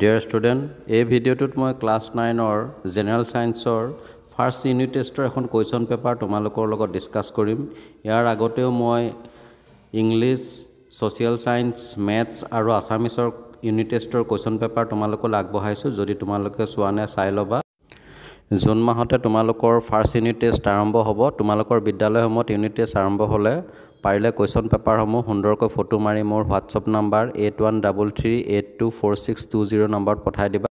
Dear student, এই ভিডিঅ'টোত মই ক্লাছ 9ৰ জেনেৰেল সায়েন্সৰ ফাৰ্ষ্ট ইউনিট টেষ্টৰ এখন কোৱেশ্চন পেপাৰ তোমালোকৰ লগত ডিসকাস কৰিম। ইয়াৰ আগতেও মই ইংলিছ, সোশিয়াল সায়েন্স, ম্যাথছ আৰু আসামিছৰ ইউনিট টেষ্টৰ কোৱেশ্চন পেপাৰ তোমালোকক আগবঢ়াইছো। যদি তোমালোকে চোৱা নাই চাই ল'বা। জুন মাহতে তোমালোকৰ ফাৰ্ষ্ট ইউনিট টেষ্ট আৰম্ভ হ'ব। তোমালোকৰ বিদ্যালয়সমূহত ইউনিট টেষ্ট আৰম্ভ হ'লে পাৰিলে কোৱেশ্চন পেপাৰসমূহ সুন্দৰকৈ ফটো মাৰি মোৰ হোৱাটছআপ নাম্বাৰ 8133824620 নম্বৰত পঠাই দিবা।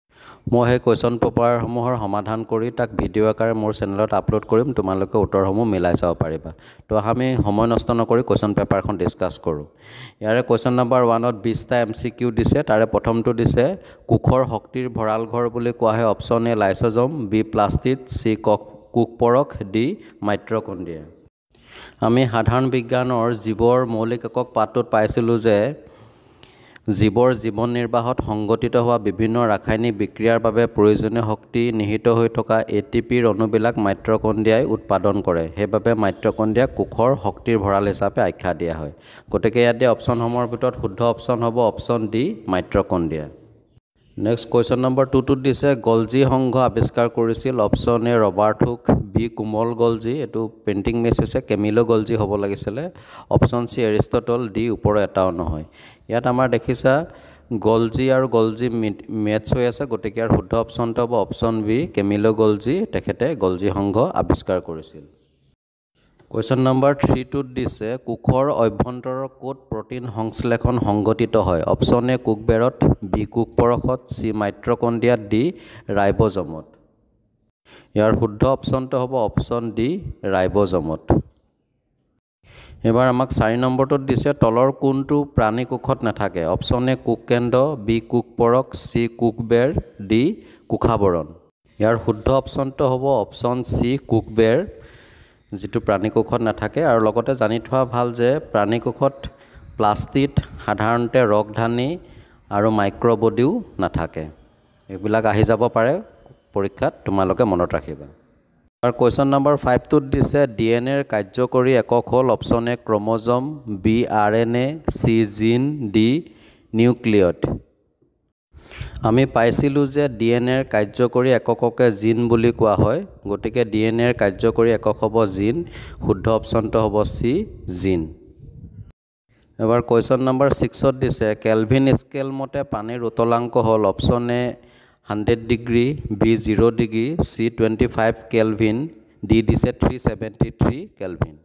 মই সেই কোৱেশ্চন পেপাৰসমূহৰ সমাধান কৰি তাক ভিডিঅ' আকাৰে মোৰ চেনেলত আপলোড কৰিম। তোমালোকে উত্তৰসমূহ মিলাই চাব পাৰিবা। তো আমি সময় নষ্ট নকৰি কোৱেশ্চন পেপাৰখন ডিসকাস কৰোঁ। ইয়াৰে কোৱেশ্চন নম্বৰ 1ত 20টা MCQ দিছে। তাৰে প্ৰথমটো দিছে কোষৰ শক্তিৰ ভঁৰাল ঘৰ বুলি কোৱা হয়। অপচন এ লাইসোজোম, বি প্লাস্টিড, সি কোষ পৰক, ডি মাইট্ৰকন্ড্ৰিয়া। আমি সাধাৰণ বিজ্ঞানৰ জীৱৰ মৌলিক একক পাঠটোত পাইছিলোঁ যে জীৱৰ জীৱন নিৰ্বাহত সংগঠিত হোৱা বিভিন্ন ৰাসায়নিক বিক্ৰিয়াৰ বাবে প্ৰয়োজনীয় শক্তি নিহিত হৈ থকা ATPৰ অণুবিলাক মাইট্ৰকন্ড্ৰিয়াই উৎপাদন কৰে। সেইবাবে মাইট্ৰকন্ড্ৰিয়াক কোষৰ শক্তিৰ ভঁৰাল হিচাপে আখ্যা দিয়া হয়। গতিকে ইয়াত দিয়া অপচনসমূহৰ ভিতৰত শুদ্ধ অপচন হ'ব অপচন D mitochondria. Next question number 2টোত দিছে গলজি সংঘ আৱিষ্কাৰ কৰিছিল। অপচন A Robert Hooke, B Camillo Golgi, এইটো প্ৰিণ্টিং মিছ হৈছে, কেমিলো গলজি হ'ব লাগিছিলে। অপচন চি এৰিষ্টটল, ডি ওপৰৰ এটাও নহয়। ইয়াত আমাৰ দেখিছা গলজি আৰু গলজি মেটছ হৈ আছে। গতিকে ইয়াৰ শুদ্ধ অপচনটো হ'ব অপচন বি কেমিলো গলজি। তেখেতে গলজি সংঘ আৱিষ্কাৰ কৰিছিল। কোৱেশ্চন নম্বৰ 3টোত দিছে কোষৰ অভ্যন্তৰৰ ক'ত প্ৰটিন সংশ্লেষণ সংঘটিত হয়। অপচন এ কোষবেৰত, বি কোষ পৰশত, চি মাইট্ৰকন্ড্ৰিয়াত, ডি ৰাইবজমত। ইয়াৰ শুদ্ধ অপচনটো হ'ব অপচন ডি ৰাইবজমত। এবাৰ আমাক 4 নম্বৰটোত দিছে তলৰ কোনটো প্ৰাণী কোষত নাথাকে। অপচন এ কোষকেন্দ্ৰ, বি কোষ পৰক, চি কোষবেৰ, ডি কোষাবৰণ। ইয়াৰ শুদ্ধ অপচনটো হ'ব অপচন চি কোষবেৰ, যিটো প্ৰাণী কোষত নাথাকে। আৰু লগতে জানি থোৱা ভাল যে প্ৰাণী কোষত প্লাস্টিড, সাধাৰণতে ৰকধানী আৰু মাইক্ৰবডিও নাথাকে। এইবিলাক আহি যাব পাৰে পৰীক্ষাত, তোমালোকে মনত ৰাখিবা। আৰু কোৱেশ্চন নম্বৰ 5টোত দিছে DNA ৰ কাৰ্যকৰী একক হ'ল অপচন এ ক্ৰম'জম, বি RNA, চি জিন, ডি নিউক্লিয়ড। আমি পাইছিলোঁ যে DNA ৰ কাৰ্যকৰী একককে জিন বুলি কোৱা হয়। গতিকে DNA ৰ কাৰ্যকৰী একক হ'ব জিন। শুদ্ধ অপচনটো হ'ব চি জিন। এবাৰ কোৱেশ্চন নম্বৰ 6ত দিছে কেলভিন স্কেল মতে পানীৰ উতলাংক হ'ল option A 100 degree, B 0 degree, C 25 kelvin, D দিছে 373 কেলভিন।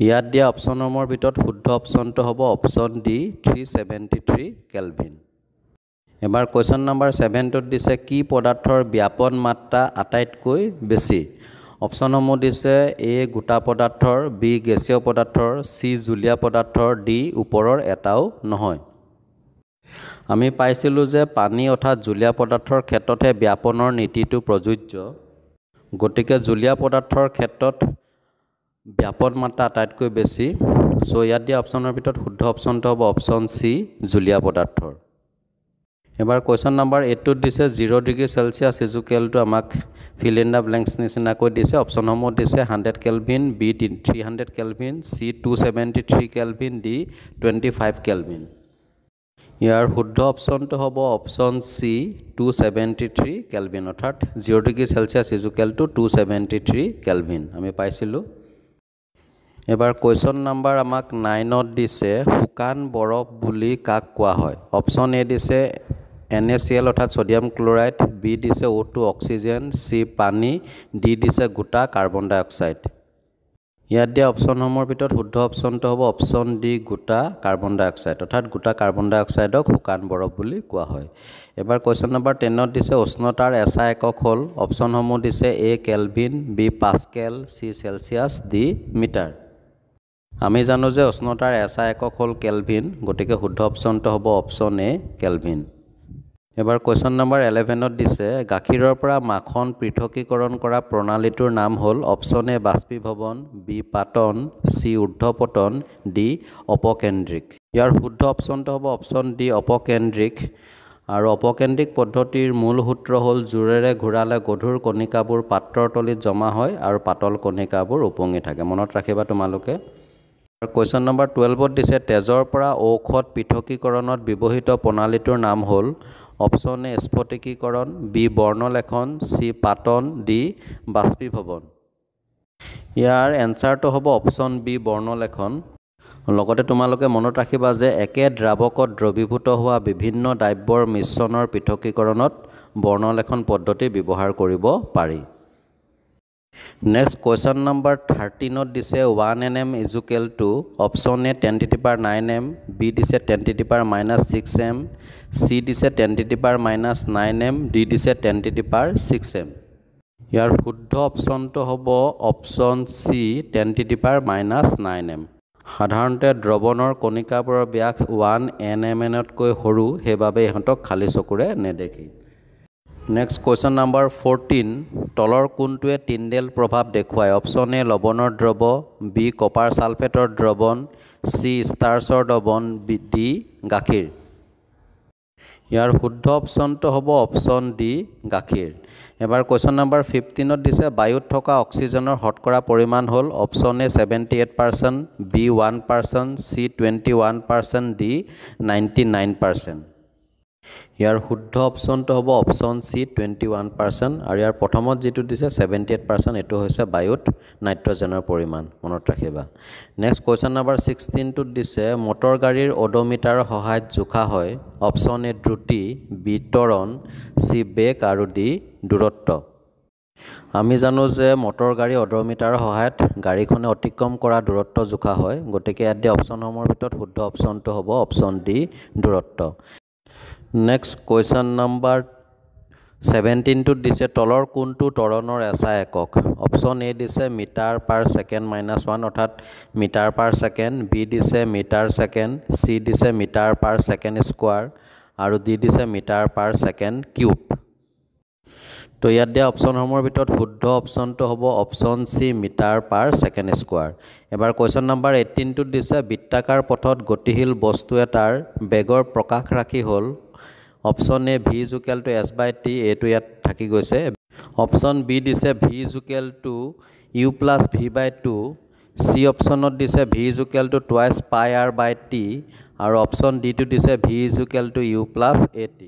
ইয়াত দিয়া অপচনসমূহৰ ভিতৰত শুদ্ধ অপচনটো হ'ব অপচন ডি 373 কেলভিন। এবাৰ কোৱেশ্চন নম্বৰ 7টোত দিছে কি পদাৰ্থৰ ব্যাপন মাত্ৰা আটাইতকৈ বেছি। অপচনসমূহ দিছে এ গোটা পদাৰ্থৰ, বি গেছীয় পদাৰ্থৰ, চি জুলীয়া পদাৰ্থৰ, ডি ওপৰৰ এটাও নহয়। আমি পাইছিলোঁ যে পানী অৰ্থাৎ জুলীয়া পদাৰ্থৰ ক্ষেত্ৰতহে ব্যাপনৰ নীতিটো প্ৰযোজ্য। গতিকে জুলীয়া পদাৰ্থৰ ক্ষেত্ৰত ব্যাপন মাত্ৰা আটাইতকৈ বেছি। চ' ইয়াত দিয়া অপচনৰ ভিতৰত শুদ্ধ অপচনটো হ'ব অপচন চি জুলীয়া পদাৰ্থৰ। এবাৰ কোৱেশ্চন নম্বৰ 8টোত দিছে 0 ডিগ্ৰী চেলচিয়াছ ইজুকেলটো আমাক ফিল ইন দ্য ব্লেংকছ নিচিনাকৈ দিছে। অপচনসমূহ দিছে 100 kelvin, B 300 kelvin, C 273 kelvin, D 25 kelvin. ইয়াৰ শুদ্ধ অপচনটো হ'ব অপচন চি 273 কেলভিন, অৰ্থাৎ 0 ডিগ্ৰী চেলচিয়াছ ইজুকেলটো 273 কেলভিন আমি পাইছিলোঁ। এবাৰ কোৱেশ্চন নম্বৰ আমাক 9ত দিছে শুকান বৰফ বুলি কাক কোৱা হয়। অপচন এ দিছে NaCl অৰ্থাৎ ছডিয়াম ক্লৰাইড, বি দিছে O2 অক্সিজেন, চি পানী, ডি দিছে গোটা কাৰ্বন ডাই অক্সাইড। ইয়াত দিয়া অপচনসমূহৰ ভিতৰত শুদ্ধ অপচনটো হ'ব অপচন ডি গোটা কাৰ্বন ডাই অক্সাইড, অৰ্থাৎ গোটা কাৰ্বন ডাই অক্সাইডক শুকান বৰফ বুলি কোৱা হয়। এবাৰ কোৱেশ্চন নম্বৰ 10ত দিছে উষ্ণতাৰ এছআই একক হ'ল। অপচনসমূহ দিছে A kelvin, B pascal, C Celsius, D metre. আমি জানো যে উষ্ণতাৰ এছআই একক হ'ল কেলভিন। গতিকে শুদ্ধ অপচনটো হ'ব অপচন এ কেলভিন। এবাৰ কোৱেশ্চন নম্বৰ 11ত দিছে গাখীৰৰ পৰা মাখন পৃথকীকৰণ কৰা প্ৰণালীটোৰ নাম হ'ল অপচন এ বাষ্পীভৱন, বি পাতন, চি ঊৰ্ধ্বপতন, ডি অপকেন্দ্ৰিক। ইয়াৰ শুদ্ধ অপচনটো হ'ব অপচন ডি অপকেন্দ্ৰিক। আৰু অপকেন্দ্ৰিক পদ্ধতিৰ মূল সূত্ৰ হ'ল জোৰেৰে ঘূৰালে গধুৰ কণিকাবোৰ পাত্ৰৰ তলিত জমা হয় আৰু পাতল কণিকাবোৰ ওপঙি থাকে। মনত ৰাখিবা তোমালোকে। কোৱেশ্চন নম্বৰ 12ত দিছে তেজৰ পৰা ঔষধ পৃথকীকৰণত ব্যৱহৃত প্ৰণালীটোৰ নাম হ'ল অপশ্যন এ স্ফটিকীকৰণ, বি বৰ্ণলেখন, চি পাতন, ডি বাষ্পীভৱন। ইয়াৰ এনচাৰটো হ'ব অপশ্যন বি বৰ্ণলেখন। লগতে তোমালোকে মনত ৰাখিবা যে একে দ্ৰাৱকত দ্ৰৱীভূত হোৱা বিভিন্ন দ্ৰব্যৰ মিশ্ৰণৰ পৃথকীকৰণত বৰ্ণলেখন পদ্ধতি ব্যৱহাৰ কৰিব পাৰি। নেক্সট কুৱেশ্যন নম্বৰ 13ত দিছে 1 nm equal to option A 10⁻9m, B দিছে 10⁻6m, চি দিছে 10⁻9m, ডি দিছে 10⁻6m। ইয়াৰ শুদ্ধ অপশ্যনটো হ'ব অপশ্যন চি 10⁻9m। সাধাৰণতে দ্ৰৱণৰ কণিকাবোৰৰ ব্যাস 1 nmতকৈ সৰু, সেইবাবে ইহঁতক খালী চকুৰে নেদেখি। নেক্সট কুৱেশ্যন নম্বৰ 14, তলৰ কোনটোৱে টিণ্ডেল প্ৰভাৱ দেখুৱায়? অপশ্যন এ লৱণৰ দ্ৰৱ, বি কপাৰ ছালফেটৰ দ্ৰৱণ, চি ষ্টাৰ্চৰ দ্ৰৱণ, ডি গাখীৰ। ইয়াৰ শুদ্ধ অপশ্যনটো হ'ব অপশ্যন ডি গাখীৰ। এবাৰ কুৱেশ্যন নম্বৰ 15ত দিছে বায়ুত থকা অক্সিজেনৰ শতকৰা পৰিমাণ হ'ল option A 78%, B 1%, C 21%, D 99%। ইয়াৰ শুদ্ধ অপশ্যনটো হ'ব অপশ্যন চি 21%। আৰু ইয়াৰ প্ৰথমত যিটো দিছে 78%, এইটো হৈছে বায়ুত নাইট্ৰজেনৰ পৰিমাণ, মনত ৰাখিবা। নেক্সট কুৱেশ্যন নম্বৰ 16টোত দিছে মটৰ গাড়ীৰ অডোমিটাৰৰ সহায়ত জোখা হয় অপশ্যন এ দ্ৰুতি, বি ত্বৰণ, চি বেগ আৰু ডি দূৰত্ব। আমি জানো যে মটৰ গাড়ী অডোমিটাৰৰ সহায়ত গাড়ীখনে অতিক্ৰম কৰা দূৰত্ব জোখা হয়, গতিকে ইয়াত দিয়া অপশ্যনসমূহৰ ভিতৰত শুদ্ধ অপশ্যনটো হ'ব অপশ্যন ডি দূৰত্ব। নেক্সট কুৱেশ্যন নম্বৰ 17টোত দিছে তলৰ কোনটো ত্বৰণৰ এছআই একক? অপশ্যন এ দিছে মিটাৰ পাৰ ছেকেণ্ড -1 অৰ্থাৎ মিটাৰ পাৰ ছেকেণ্ড, বি দিছে মিটাৰ ছেকেণ্ড, চি দিছে মিটাৰ পাৰ ছেকেণ্ড স্কোৱাৰ আৰু ডি দিছে মিটাৰ পাৰ ছেকেণ্ড কিউব। তো ইয়াত দিয়া অপশ্যনসমূহৰ ভিতৰত শুদ্ধ অপশ্যনটো হ'ব option C metre per second square. এবাৰ কুৱেশ্যন নম্বৰ 18টোত দিছে বৃত্তাকাৰ পথত গতিশীল বস্তু এটাৰ বেগৰ প্ৰকাশ ৰাশি হ'ল option A v equal to s/t, এইটো ইয়াত থাকি গৈছে। অপশ্যন বি দিছে v equal to u plus v/2, C অপশ্যনত দিছে v equal to twice pi r/t আৰু অপশ্যন ডিটো দিছে v equal to u plus at।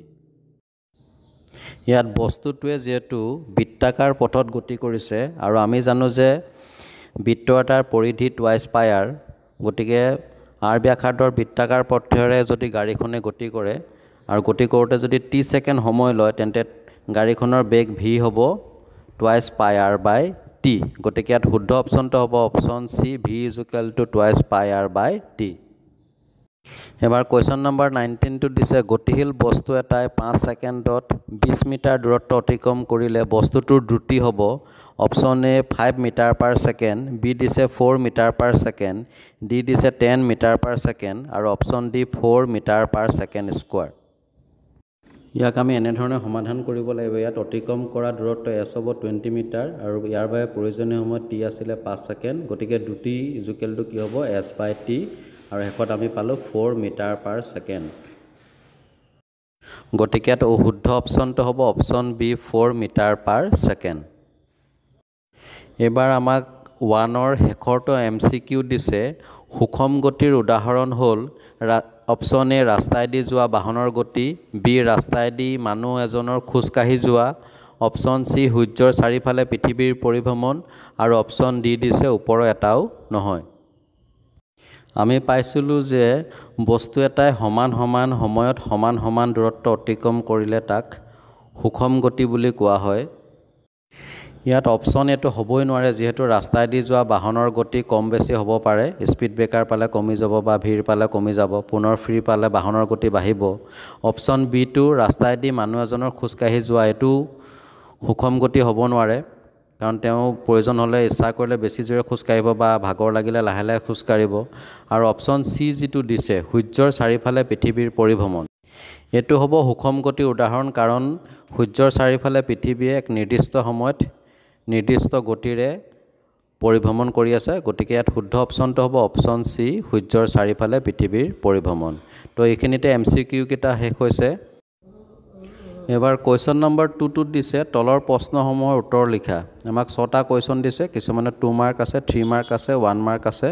ইয়াত বস্তুটোৱে যিহেতু বৃত্তাকাৰ পথত গতি কৰিছে আৰু আমি জানো যে বৃত্ত এটাৰ পৰিধি টুৱাইচ পাই r, গতিকে r ব্যাসাৰ্ধৰ বৃত্তাকাৰ পথেৰে যদি গাড়ীখনে গতি কৰে আৰু গতি কৰোঁতে যদি t ছেকেণ্ড সময় লয়, তেন্তে গাড়ীখনৰ বেগ v হ'ব টুৱাইচ পাই r/t। গতিকে ইয়াত শুদ্ধ অপশ্যনটো হ'ব option C v equal to twice pi r/t। এবাৰ কুৱেশ্যন নম্বৰ 19টোত দিছে গতিশীল বস্তু এটাই 5 ছেকেণ্ডত 20 মিটাৰ দূৰত্ব অতিক্ৰম কৰিলে বস্তুটোৰ দ্ৰুতি হ'ব option A 5 metre per second, B দিছে 4 মিটাৰ পাৰ ছেকেণ্ড, ডি দিছে 10 মিটাৰ পাৰ ছেকেণ্ড আৰু option D 4 metre per second square. ইয়াক আমি এনেধৰণে সমাধান কৰিব লাগিব। ইয়াত অতিক্ৰম কৰা দূৰত্ব s হ'ব 20 মিটাৰ আৰু ইয়াৰ বাবে প্ৰয়োজনীয় সময় t আছিলে 5 ছেকেণ্ড, গতিকে দ্ৰুতি ইজুকেল টু কি হ'ব s/t আৰু শেষত আমি পালোঁ 4 মিটাৰ পাৰ ছেকেণ্ড। গতিকে ইয়াত শুদ্ধ অপশ্যনটো হ'ব option B 4 metre per second. এইবাৰ আমাক 1ৰ শেষৰটো MCQ দিছে সুষম গতিৰ উদাহৰণ হ'ল অপশ্যন এ ৰাস্তাইদি যোৱা বাহনৰ গতি, বি ৰাস্তাইদি মানুহ এজনৰ খোজকাঢ়ি যোৱা, অপশ্যন চি সূৰ্যৰ চাৰিওফালে পৃথিৱীৰ পৰিভ্ৰমণ আৰু অপশ্যন ডি দিছে ওপৰৰ এটাও নহয়। আমি পাইছিলোঁ যে বস্তু এটাই সমান সময়ত সমান দূৰত্ব অতিক্ৰম কৰিলে তাক সুষম গতি বুলি কোৱা হয়। ইয়াত অপশ্যন এটো হ'বই নোৱাৰে, যিহেতু ৰাস্তাইদি যোৱা বাহনৰ গতি কম বেছি হ'ব পাৰে, স্পীড ব্ৰেকাৰ পালে কমি যাব বা ভিৰ পালে কমি যাব, পুনৰ ফ্ৰী পালে বাহনৰ গতি বাঢ়িব। অপশ্যন বিটো ৰাস্তাইদি মানুহ এজনৰ খোজকাঢ়ি যোৱা, এইটো সুষম গতি হ'ব নোৱাৰে, কাৰণ তেওঁ প্ৰয়োজন হ'লে ইচ্ছা কৰিলে বেছি জোৰে খোজকাঢ়িব বা ভাগৰ লাগিলে লাহে লাহে খোজকাঢ়িব। আৰু অপশ্যন চি যিটো দিছে সূৰ্যৰ চাৰিওফালে পৃথিৱীৰ পৰিভ্ৰমণ, এইটো হ'ব সুষম গতিৰ উদাহৰণ, কাৰণ সূৰ্যৰ চাৰিওফালে পৃথিৱীয়ে এক নিৰ্দিষ্ট সময়ত নিৰ্দিষ্ট গতিৰে পৰিভ্ৰমণ কৰি আছে। গতিকে ইয়াত শুদ্ধ অপশ্যনটো হ'ব অপশ্যন চি সূৰ্যৰ চাৰিওফালে পৃথিৱীৰ পৰিভ্ৰমণ। তো এইখিনিতে MCQ কেইটা শেষ হৈছে। এবাৰ কুৱেশ্যন নম্বৰ 2টোত দিছে তলৰ প্ৰশ্নসমূহৰ উত্তৰ লিখা। আমাক 6টা কুৱেশ্যন দিছে, কিছুমানে 2 মাৰ্ক আছে, 3 মাৰ্ক আছে, 1 মাৰ্ক আছে।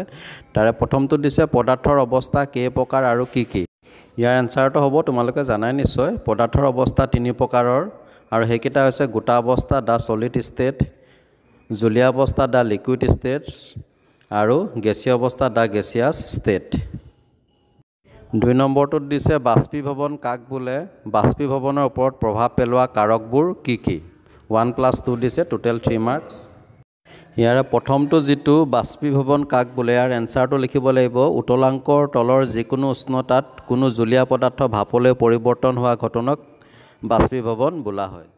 তাৰে প্ৰথমটো দিছে পদাৰ্থৰ অৱস্থা কেই প্ৰকাৰ আৰু কি কি? ইয়াৰ এনসাৰটো হ'ব তোমালোকে জানাই নিশ্চয় পদাৰ্থৰ অৱস্থা তিনি প্ৰকাৰৰ আৰু সেইকেইটা হৈছে গোটা অৱস্থা দা সলিড ষ্টেট জলীয় অৱস্থা দা লিকুইড ষ্টেট আৰু গেছীয় অৱস্থা দা গেছিয়াছ ষ্টেট 2 নম্বৰটোত দিছে বাষ্পীভৱন কাক বোলে বাষ্পীভৱনৰ ওপৰত প্ৰভাৱ পেলোৱা কাৰকবোৰ কি কি 1+2 দিছে টোটেল 3 মাৰ্কস ইয়াৰ প্ৰথমটো যেটো বাষ্পীভৱন কাক বোলে ইয়াৰ এনসাৰটো লিখিব লাগিব উতলাংকৰ তলৰ যিকোনো উষ্ণতাত কোনো জলীয় পদাৰ্থ ভাপলৈ পৰিৱৰ্তন হোৱা ঘটনাক বাষ্পীভৱন বোলা হয়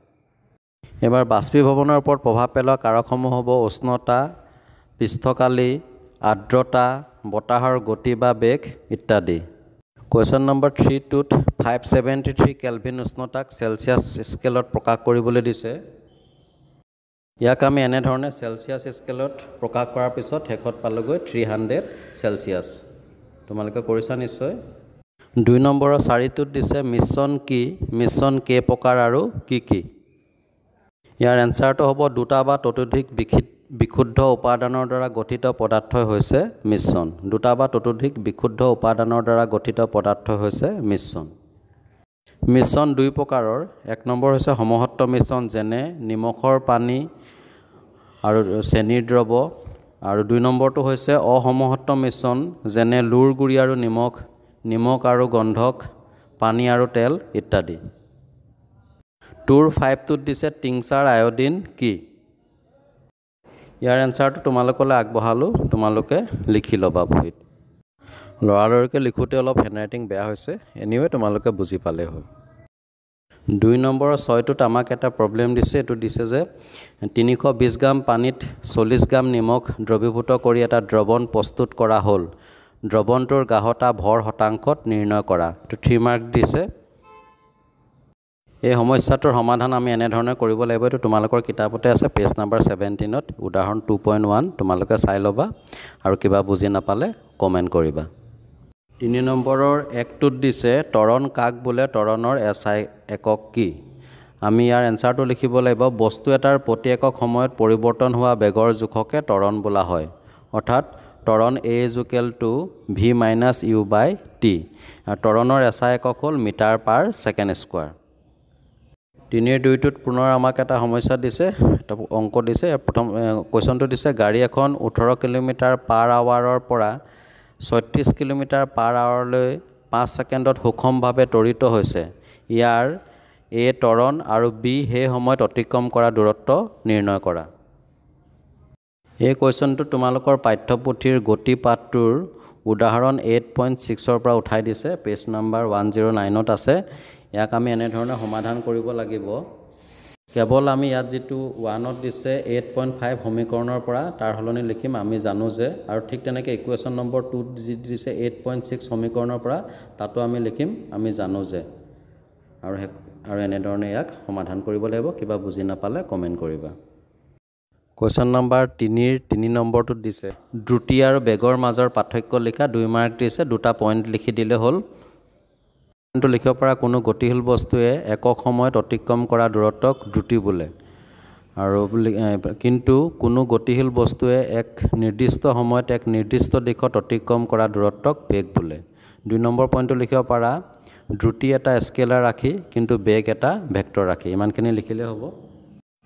এবাৰ বাষ্পীভৱনৰ ওপৰত প্ৰভাৱ পেলোৱা কাৰকসমূহ হ'ব উষ্ণতা পৃষ্ঠকালি আৰ্দ্ৰতা বতাহৰ গতি বা বেগ ইত্যাদি কোৱেশ্চন নম্বৰ 3 টোত 573 কেলভিন উষ্ণতাক সেলসিয়াছ স্কেলত প্ৰকাশ কৰিবলৈ দিছে ইয়াক আমি এনে ধৰণে সেলসিয়াছ স্কেলত প্ৰকাশ কৰাৰ পিছত হেকত পালগৈ 300 সেলসিয়াছ তোমালোকে কৰিছা নিশ্চয় 2 নম্বৰৰ 4 টোত দিছে মিশ্ৰণ কি মিশ্ৰণ কে প্ৰকাৰ আৰু কি কি ইয়াৰ এনসাৰটো হ'ব দুটা বা ততোধিক বিশুদ্ধ উপাদানৰ দ্বাৰা গঠিত পদাৰ্থ হৈছে মিশ্ৰণ দুটা বা ততোধিক বিশুদ্ধ উপাদানৰ দ্বাৰা গঠিত পদাৰ্থ হৈছে মিশ্ৰণ মিশ্ৰণ দুই প্ৰকাৰৰ এক নম্বৰ হৈছে সমহত্ব মিশ্ৰণ যেনে নিমখৰ পানী আৰু চেনিৰ দ্ৰৱ আৰু 2 নম্বৰটো হৈছে অসমহত্ব মিশ্ৰণ যেনে লুৰ গুৰি আৰু নিমখ আৰু গন্ধক পানী আৰু তেল ইত্যাদি টুৰ 5 টোত দিছে টিংচাৰ আয়োডিন কি ইয়াৰ এনসাৰটো তোমালোকলৈ আগবঢ়ালো তোমালোকে লিখি লবা বহিত লৰালৰিকে লিখোতে অলপ হেণ্ডৰাইটিং বেয়া হৈছে এনিৱে তোমালোকে বুজি পালে হয় 2 নম্বৰৰ 6 টোত আমাক এটা প্ৰবলেম দিছে এটো দিছে যে 320 গ্ৰাম পানীত 40 গ্ৰাম নিমখ দ্ৰৱীভূত কৰি এটা দ্ৰৱণ প্ৰস্তুত কৰা হ'ল দ্ৰৱণটোৰ গাঢ়তা ভৰ শতাংশত নিৰ্ণয় কৰা তো 3 মাৰ্ক দিছে এই সমস্যাটোৰ সমাধান আমি এনে ধৰণে কৰিব লাগিব এটো তোমালোকৰ কিতাপতে আছে পেজ নম্বৰ 17ত উদাহৰণ 2.1 তোমালোকে চাই লবা আৰু কিবা বুজি নাপালে কমেন্ট কৰিবা 3 নম্বৰৰ 1 টোত দিছে ত্বৰণ কাক বোলে ত্বৰণৰ এসআই একক কি আমি ইয়াৰ এনসাৰটো লিখিব লাগিব বস্তু এটাৰ প্ৰতি একক সময়ত পৰিৱৰ্তন হোৱা বেগৰ জোখকে ত্বৰণ বোলা হয় অৰ্থাৎ ত্বৰণ a = v - u/t আৰু ত্বৰণৰ এসআই একক হ'ল মিটাৰ পাৰ সেকেন্ড স্কয়াৰ 3 2 টোত পুনৰ আমাক এটা সমস্যা দিছে এটা অংক দিছে প্ৰথম কোৱেশ্চনটো দিছে গাড়ী এখন 18 কিলোমিটাৰ পাৰ আৱাৰৰ পৰা 36 কিলোমিটাৰ পাৰ আৱাৰলৈ 5 সেকেন্ডত সুষমভাৱে ত্বৰিত হৈছে ইয়াৰ a ত্বৰণ আৰু b সেই সময়ত অতিক্ৰম কৰা দূৰত্ব নিৰ্ণয় কৰা এই কোৱেশ্চনটো তোমালোকৰ পাঠ্যপুথিৰ গতি পাঠটোৰ উদাহৰণ 8.6 ৰ পৰা উঠাই দিছে পেজ নম্বৰ 109ত আছে ইয়াক আমি এনে ধৰণে সমাধান কৰিব লাগিব কেৱল আমি ইয়াত যেটো 1ত দিছে 8.5 সমীকৰণৰ পৰা তাৰ হলনি লিখিম আমি জানো যে আৰু ঠিক তেনেকৈ ইকুৱেশ্যন নম্বৰ 2 যি দিছে 8.6 সমীকৰণৰ পৰা তাতো আমি লিখিম আমি জানো যে আৰু এনে ধৰণে ইয়াক সমাধান কৰিব লাগিব কিবা বুজি নাপালে কমেন্ট কৰিবা কোৱেশ্চন নম্বৰ 3 নম্বৰটোত দিছে দ্ৰুতি আৰু বেগৰ মাজৰ পাৰ্থক্য লিখা 2 মাৰ্ক দিছে দুটা পইণ্ট লিখি দিলে হ'ল পইণ্টটো লিখিব পৰা কোনো গতিশীল বস্তুৱে একক সময়ত অতিক্ৰম কৰা দূৰত্বক দ্ৰুতি বোলে আৰু কিন্তু কোনো গতিশীল বস্তুৱে এক নিৰ্দিষ্ট সময়ত এক নিৰ্দিষ্ট দিশত অতিক্ৰম কৰা দূৰত্বক বেগ বোলে 2 নম্বৰ পইণ্টটো লিখিব পৰা দ্ৰুতি এটা স্কেলাৰ ৰাখি কিন্তু বেগ এটা ভেক্টৰ ৰাখি ইমানখিনি লিখিলে হ'ব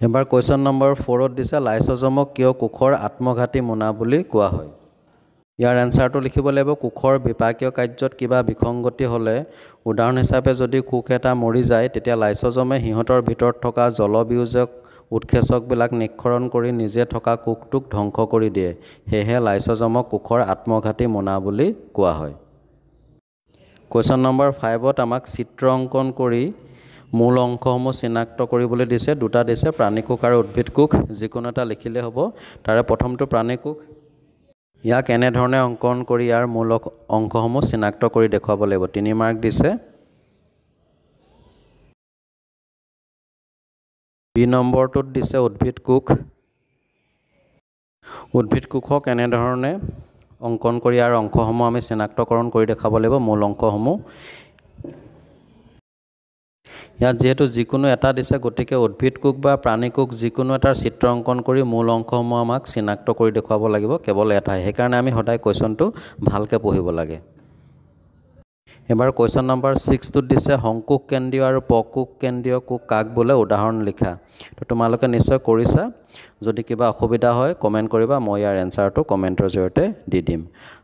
এবাৰ কোৱেশ্চন নম্বৰ 4ত দিছে লাইসোজমক কিয় কোষৰ আত্মঘাতী মোনা বুলি কোৱা হয় ইয়াৰ এনসাৰটো লিখিব লাগিব কোষৰ বিপাকীয় কাৰ্যত কিবা বিসংগতি হলে উদাহৰণ হিচাপে যদি কোষ এটা মৰি যায় তেতিয়া লাইসোজমে হিহতৰ ভিতৰত থকা জলবিয়োজক উৎক্ষেপক বিলাক নিক্ষৰণ কৰি নিজে থকা কোষটোক ধ্বংস কৰি দিয়ে হেহে লাইসোজমক কোষৰ আত্মঘাতী মোনা বুলি কোৱা হয় কোৱেশ্চন নম্বৰ 5ত আমাক চিত্ৰ অংকন কৰি মূল অংশসমূহ চিনাক্ত কৰিবলৈ দিছে দুটা দিছে প্ৰাণী কোষ আৰু উদ্ভিদ কোষ যিকোনো এটা লিখিলে হ'ব তাৰে প্ৰথমটো প্ৰাণী কোষ ইয়াক এনে ধৰণে অংকন কৰি ইয়াৰ মূল অংশসমূহ চিনাক্ত কৰি দেখুৱাব লাগিব 3 মাৰ্ক দিছে বি নম্বৰটোত দিছে উদ্ভিদ কোষক এনে ধৰণে অংকন কৰি ইয়াৰ অংশসমূহ আমি চিনাক্তকৰণ কৰি দেখাব লাগিব মূল অংশসমূহ ইয়াত যেহেতু যিকোনো এটা দিছে গতিকে উদ্ভিদ কোষ বা প্ৰাণী কোষ যিকোনো এটাৰ চিত্ৰ অংকন কৰি মূল অংশসমূহ আমাক চিনাক্ত কৰি দেখুৱাব লাগিব কেৱল এটাই সেইকাৰণে আমি সদায় কোৱেশ্চনটো ভালকৈ পঢ়িব লাগে এবাৰ কুৱেশ্যন নম্বৰ 6টোত দিছে সংকুক কেন্দ্ৰীয় আৰু পকুক কেন্দ্ৰীয় কোষ কাক বোলে উদাহৰণ লিখা তো তোমালোকে নিশ্চয় কৰিছা যদি কিবা অসুবিধা হয় কমেন্ট কৰিবা মই ইয়াৰ এনসাৰটো কমেন্টৰ জৰিয়তে দি দিম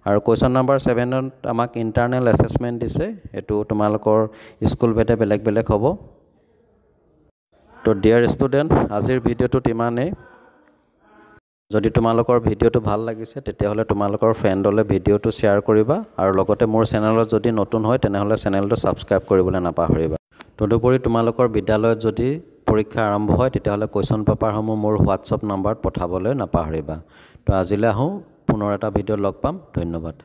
আৰু কুৱেশ্যন নম্বৰ 7ত আমাক ইন্টাৰনেল এছেছমেন্ট দিছে এটো তোমালোকৰ স্কুল ভেদে বেলেগ বেলেগ হ'ব তো ডিয়াৰ ষ্টুডেন্ট আজিৰ ভিডিওটো ইমানেই যদি তোমালোকৰ ভিডিওটো ভাল লাগিছে তেতিয়াহলে তোমালোকৰ ফ্ৰেণ্ডলৈ ভিডিওটো শেয়াৰ কৰিবা আৰু লগতে মোৰ চেনেলত যদি নতুন হয় তেনেহলে চেনেলটো সাবস্ক্ৰাইব কৰিবলৈ নাপাহৰিবা তদুপৰি তোমালোকৰ বিদ্যালয়ত যদি পৰীক্ষা আৰম্ভ হয় তেতিয়াহলে কোৱেশ্যন পেপাৰসমূহ মোৰ WhatsApp নম্বৰত পঠাবলৈ নাপাহৰিবা তো আজিলৈ আহো পুনৰ এটা ভিডিও লগ পাম ধন্যবাদ